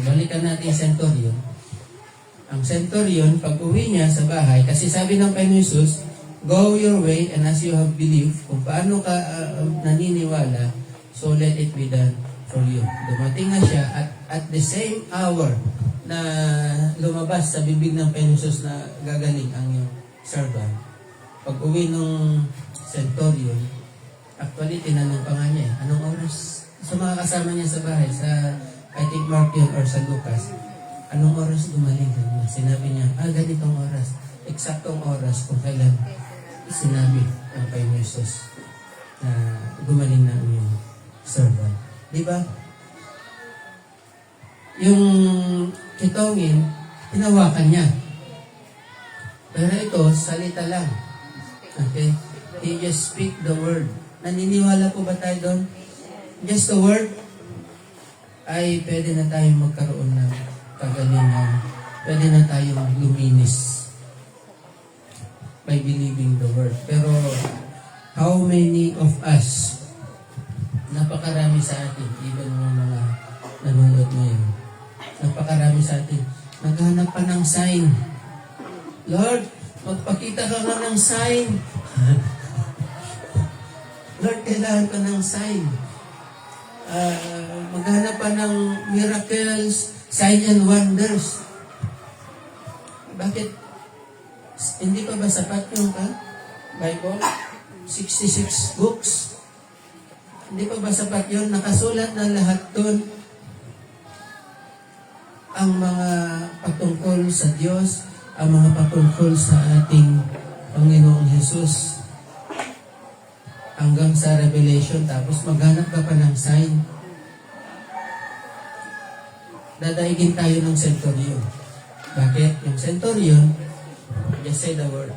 balikan natin yung centurion. Ang centurion, pag uwi niya sa bahay, kasi sabi ng Panginoon Jesus, go your way and as you have believed, kung paano ka naniniwala, so let it be done for you. Dumating na siya at the same hour na lumabas sa bibig ng Panginoon Jesus na gagaling ang iyong servant. Pag uwi ng centurion, actually, tinanong pa nga niya, anong oras? Sa mga kasama niya sa bahay, sa I think Mark yun or sa Lucas, anong oras gumaling? Sinabi niya, ganitong oras. Eksaktong oras kung kailan sinabi ng Panginoon Jesus na gumaling na yung servant. Di ba? Yung kitongin, tinawakan niya. Pero ito, salita lang. Okay? He just speak the word. Naniniwala po ba tayo doon? Just the word, ay pwede na tayong magkaroon ng kagalingan. Pwede na tayong luminis by believing the word. Pero how many of us, napakarami sa atin, even mga nanonood ngayon, napakarami sa atin, naghanap pa ng sign. Lord, magpakita ka nga ng sign. Lord, kailangan ka ng sign. Maghanap pa ng miracles, sign and wonders. Bakit? Hindi pa ba sapat yung Bible? 66 books. Hindi pa ba sapat yun? Nakasulat na lahat doon ang mga patungkol sa Diyos, ang mga patungkol sa ating Panginoong Jesus. Hanggang sa Revelation, tapos maghanap ka pa ng sign. Dadaigin tayo ng centurion. Bakit? Yung centurion, just say the word.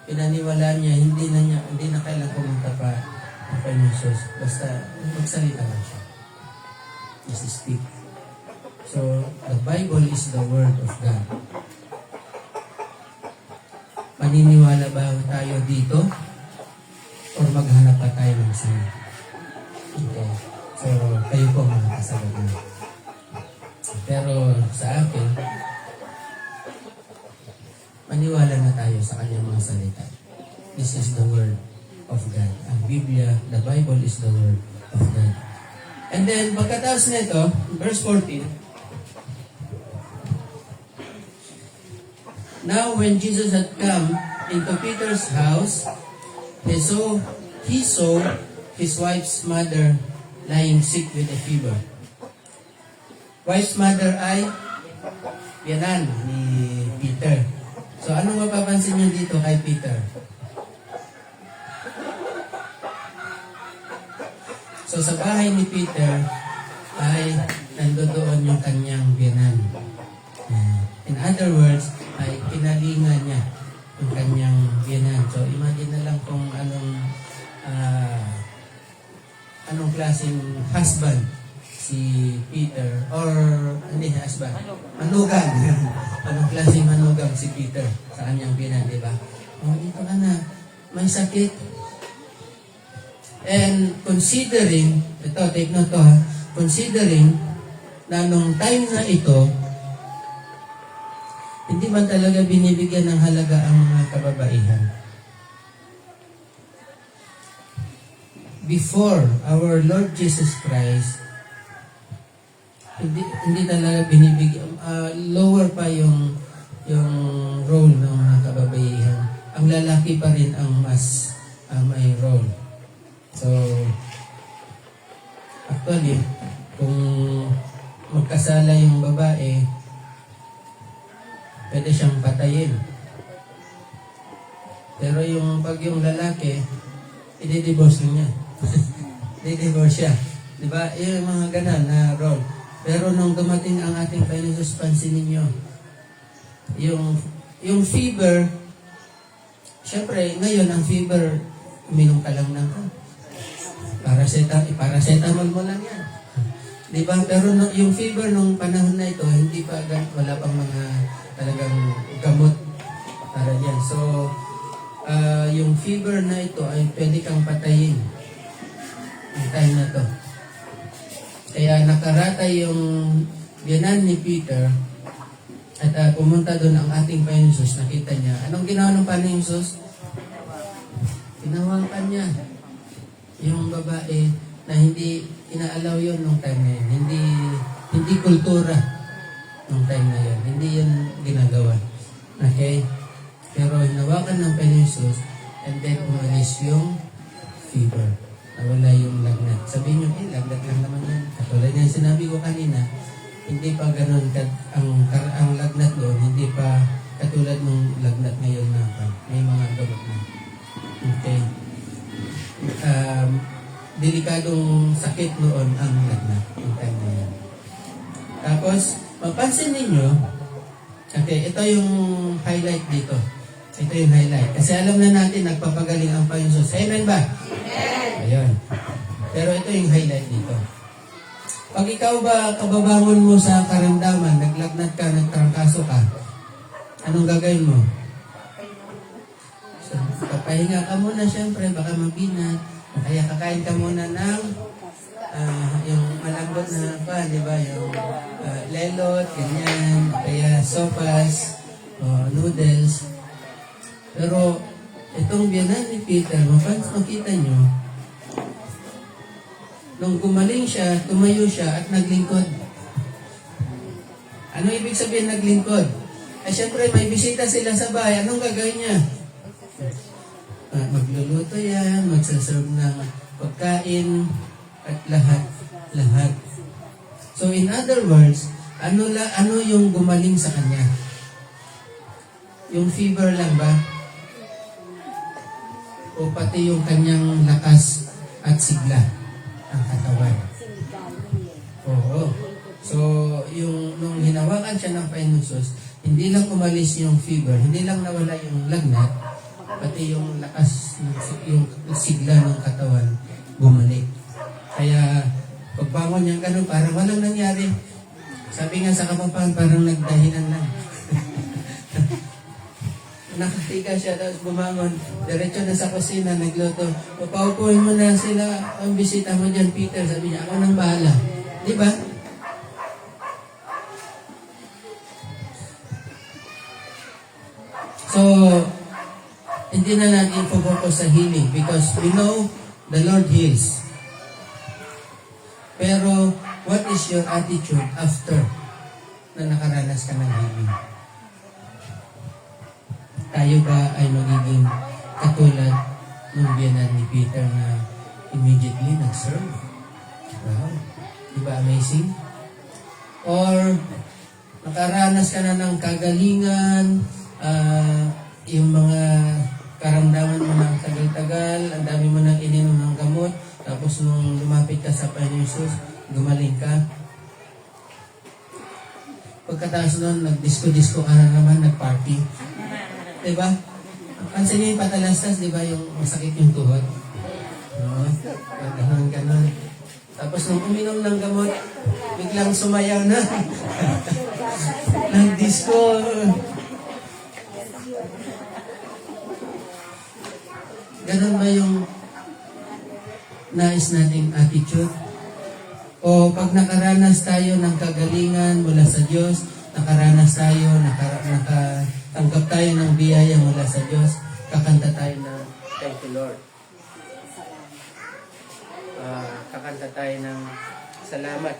Pinaniwala niya, hindi na kailangan pumunta pa ang Panginoon Jesus. Basta magsalita lang siya. Just speak. So, the Bible is the Word of God. Maniniwala ba tayo dito? Or maghanap pa tayo ng sign? Okay. So, kayo po mga kasagot na. Pero sa akin, maniwala na tayo sa kanyang mga salita. This is the Word of God. Ang Biblia, the Bible is the Word of God. And then, pagkatapos nito, verse 14, now when Jesus had come into Peter's house, he saw his wife's mother lying sick with a fever. Wife's mother ay biyanan ni Peter. So, anong mapapansin niyo dito kay Peter? So, sa bahay ni Peter ay nandoon yung kanyang biyanan. In other words, ay kinalingan niya yung kanyang biyanan. So, imagine na lang kung anong klaseng husband si Peter, or hindi husband, manugang. Anong klaseng manugang si Peter sa kanyang biyanan, di ba? Dito ka na, may sakit. And considering, ito, take note to ha, considering na nung time na ito, hindi ba talaga binibigyan ng halaga ang mga kababaihan? Before our Lord Jesus Christ, hindi talaga binibigyan, lower pa yung role ng mga kababaihan. Ang lalaki pa rin ang mas may role. So, actually, kung magkasala yung babae, pwede siyang patayin. Pero pag yung lalaki, i-divorce niya. I-divorce siya. Diba? Yung mga ganun na role. Pero nung dumating ang ating Panginoon Jesus, pansinin niyo, yung fever, syempre, ngayon ang fever, uminom ka lang ng paracetamol mo lang yan. Diba? Pero yung fever nung panahon na ito, hindi pa, wala pang mga talagang gamot para dyan. So, yung fever na ito ay pwede kang patayin yung time na to. Kaya nakaratay yung biyanan ni Peter, at pumunta doon ang ating Panginoon Jesus, nakita niya. Anong ginawa ng Panginoon Jesus? Tinawakan niya yung babae na hindi inaalaw yun nung time na yun. Hindi kultura nung time na yun. Hindi yun ginagawa. Okay? Pero hinawakan ng Panginoon Jesus, and then umalis yung fever. Nawala yung lagnat. Sabihin nyo, lagnat lang naman yan. Katulad yan, sinabi ko kanina, hindi pa ganun ang lagnat doon, hindi pa katulad ng lagnat ngayon na may mga gamot na. Okay. Delikadong sakit noon ang lagnat yung time na yan. Tapos, mapansin ninyo, okay, ito yung highlight dito. Ito yung highlight. Kasi alam na natin, nagpapagaling ang Panginoon Jesus. Amen ba? Amen! Ayun. Pero ito yung highlight dito. Pag ikaw ba kababangon mo sa karamdaman, naglagnat ka, nagtrangkaso ka, anong gagawin mo? So, papahinga ka muna syempre, baka mabinat. Kaya kakain ka muna ng yung malambot na pa, di ba? Yung lelot, ganyan, kaya sopas, noodles. Pero itong biyanan ni Peter, makita nyo, nung gumaling siya, tumayo siya at naglingkod. Ano ibig sabihin naglingkod? Siyempre, may bisita sila sa bahay. Anong gagawin niya? Magluluto yan, magsaserve ng pagkain, at lahat. So, in other words, ano yung gumaling sa kanya? Yung fever lang ba? O pati yung kanyang lakas at sigla ang katawan? Oo. So, nung hinawakan siya ng Panginoon Jesus, hindi lang umalis yung fever, hindi lang nawala yung lagnat, pati yung lakas, yung sigla ng katawan, bumalik. Kaya, pagbangon niya ganun, parang walang nangyari. Sabi nga sa Kapampangan, parang nagdahilan lang. Nakatika siya, tapos bumangon, diretso na sa kusina, nagluto. Papaupuin mo na sila, ang bisita mo dyan, Peter. Sabi niya, ako nang bahala. Di ba? So, hindi na natin focus sa healing because we know the Lord heals. Pero, what is your attitude after na nakaranas ka ng healing? Tayo ba ay magiging katulad ng biyanan ni Peter na immediately nag-serve? Wow. Di ba amazing? Or nakaranas ka na ng kagalingan, yung mga karamdaman mo ng tagal-tagal, ang dami mo nang ininom ng gamot, tapos nung lumapit ka sa Panginoon Jesus, gumaling ka. Pagkatapos nun, nag-disco-disco ka na naman, nag-party. Diba? Pansin niyo yung patalastas, diba? Yung masakit yung tuhod. No? Ganon. Tapos nung uminom ng gamot, biglang sumayaw na. Nag-disco. Ganon ba yung nais nating attitude? O pag nakaranas tayo ng kagalingan mula sa Diyos, nakaranas tayo, nakatanggap tayo ng biyaya mula sa Diyos, kakanta tayo na thank you Lord. Kakanta tayo ng salamat.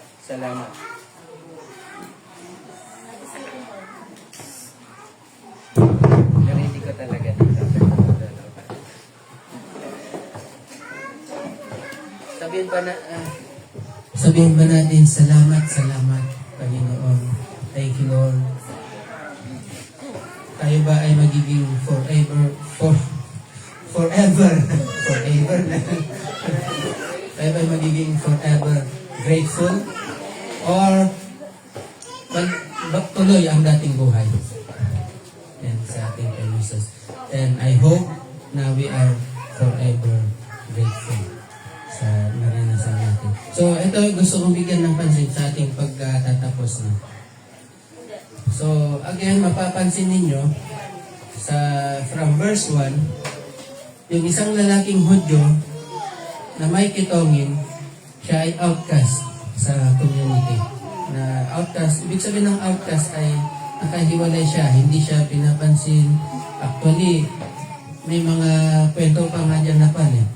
Pero hindi ko talaga dito. Sabihin ba natin, salamat, Panginoon. Thank you, Lord. Tayo ba ay magiging forever tayo ba ay magiging forever grateful? Or tuloy ang dating buhay? Yan, sa ating Panginoon. And I hope na we are forever grateful sa naranasan natin. So, ito gusto kong bigyan ng pansin sa ating pagtatapos na. So, again, mapapansin ninyo from verse 1, yung isang lalaking Hudyo na may kitongin, siya ay outcast sa community. na outcast. Ibig sabihin ng outcast ay nakahiwalay siya, hindi siya pinapansin. Actually, may mga kwento pa nga dyan na pan eh.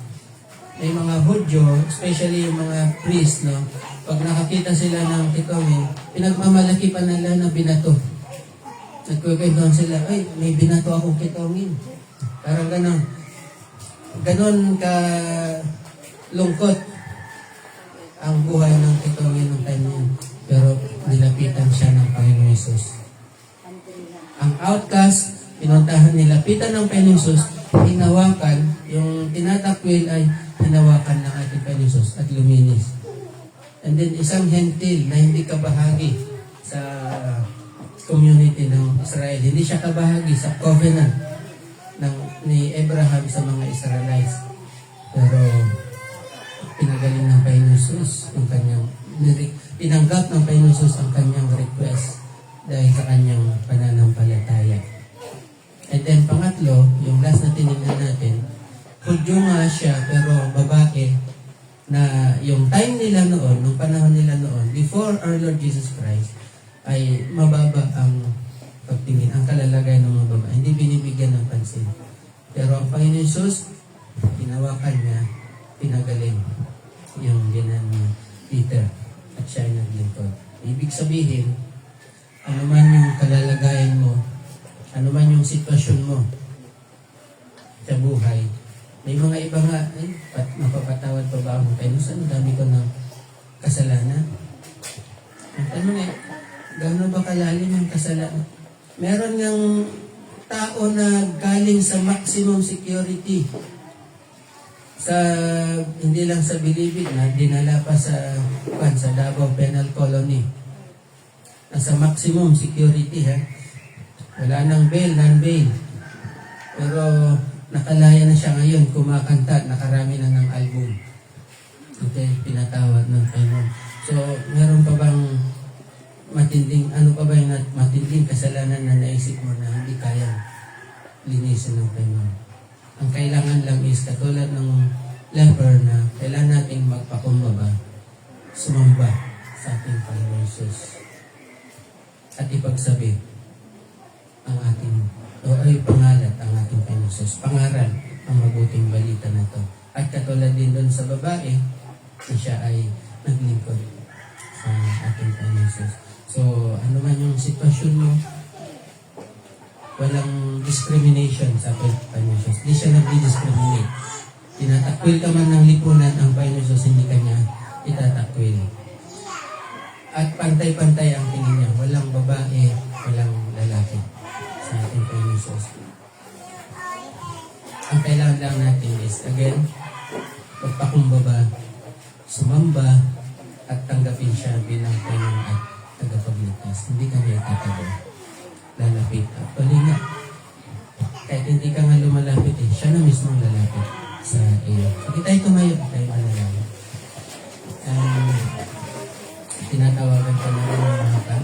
May mga Hudyo, especially yung mga priest, no? Pag nakakita sila ng kitawin, pinagmamalaki pa nila na binato. Nagkukwentuhan sila, ay, may binato akong kitawin. Parang ganon. Ganon ka lungkot ang buhay ng kitawin ng time niya. Pero nilapitan siya ng Panginoon Hesus. Ang outcast, pinuntahan nilapitan ng Panginoon Hesus, hinawakan, yung tinatakwil ay hinawakan ng ating Panginoon Hesus at luminis. And then isang hentil na hindi kabahagi sa community ng Israel. Hindi siya kabahagi sa covenant ni Abraham sa mga Israelites. Pero pinagaling ng Panginoon Hesus ang kanyang tinanggap ng Panginoon Hesus ang kanyang request dahil sa kanyang pananampalataya. And then pangatlo, yung last na tinignan natin, Hudyo nga siya pero babae na yung time nila noon, nung panahon nila noon, before our Lord Jesus Christ, ay mababa ang pagtingin, ang kalalagay ng mga babae. Hindi binibigyan ng pansin. Pero ang Panginoon Hesus, hinawakan niya, pinagaling yung ginan ni Peter at siya ay naglingkod. Ibig sabihin, ano man yung kalalagayan mo, ano man yung sitwasyon mo sa buhay, may mga iba nga, mapapatawad pa ba ako? Kaya saan dami ko ng kasalanan? Ang tanong gano'n ba kalalim ang kasalanan? Meron ng tao na galing sa maximum security hindi lang sa Bilibid na dinala pa sa Davao Penal Colony. Nasa maximum security wala nang bail, non-bail. Pero nakalaya na siya ngayon, kumakanta, nakarami na ng album. Okay, pinatawad ng Panginoon. So, meron pa bang matinding kasalanan na naisip mo na hindi kaya linisin ng Panginoon? Ang kailangan lang is, katulad ng leper na kailangan nating magpakumbaba, sumamba sa ating Panginoon Jesus. At ipagsabi ang ating pangalat ang ating Panginoon Jesus. Pangaral ang mabuting balita na to. At katulad din doon sa babae, na siya ay naglingkod sa ating Panginoon Jesus. So, ano man yung sitwasyon mo, walang discrimination sa Panginoon Jesus. Hindi siya nag-discriminate. Tinatakwil ka man ng lipunan, ang Panginoon Jesus hindi kanya itatakwil. At pantay-pantay ang tingin niya. Walang babae, walang lalaki sa ating Panginoon Jesus. Ang kailangan lang natin is, again, magpakumbaba, sumamba, at tanggapin siya bilang Panginoon at tagapagligtas. Hindi kanya itatago. Lalapit. Actually nga, kahit hindi ka nga lumalapit siya na mismo lalapit sa iyo. Sige tayo tumayo, tayo manalangin. Tinatawagan pa natin ng mga ka.